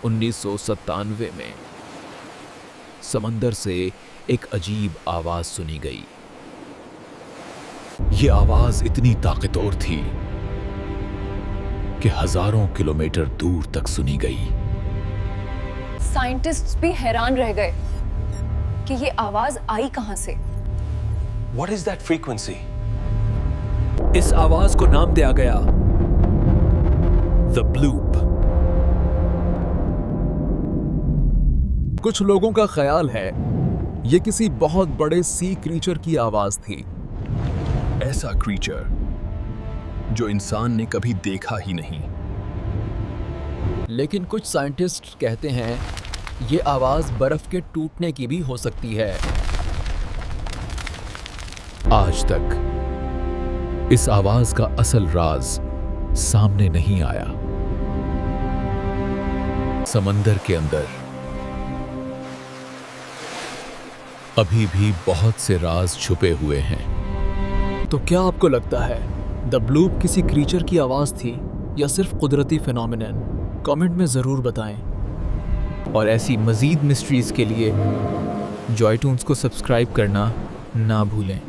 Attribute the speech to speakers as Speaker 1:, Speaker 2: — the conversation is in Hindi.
Speaker 1: 1997 में समंदर से एक अजीब आवाज सुनी गई। ये आवाज इतनी ताकतवर थी कि हजारों किलोमीटर दूर तक सुनी गई।
Speaker 2: साइंटिस्ट्स भी हैरान रह गए कि ये आवाज आई कहां से।
Speaker 3: What is that frequency?
Speaker 1: इस आवाज को नाम दिया गया द ब्लूप। कुछ लोगों का ख्याल है ये किसी बहुत बड़े सी क्रीचर की आवाज थी।
Speaker 4: ऐसा क्रीचर जो इंसान ने कभी देखा ही नहीं।
Speaker 1: लेकिन कुछ साइंटिस्ट कहते हैं ये आवाज बर्फ के टूटने की भी हो सकती है। आज तक इस आवाज का असल राज सामने नहीं आया। समंदर के अंदर अभी भी बहुत से राज छुपे हुए हैं। तो क्या आपको लगता है द ब्लूप किसी क्रीचर की आवाज थी या सिर्फ कुदरती फिनोमिनन? कमेंट में जरूर बताएं। और ऐसी मजीद मिस्ट्रीज के लिए जॉय टून्स को सब्सक्राइब करना ना भूलें।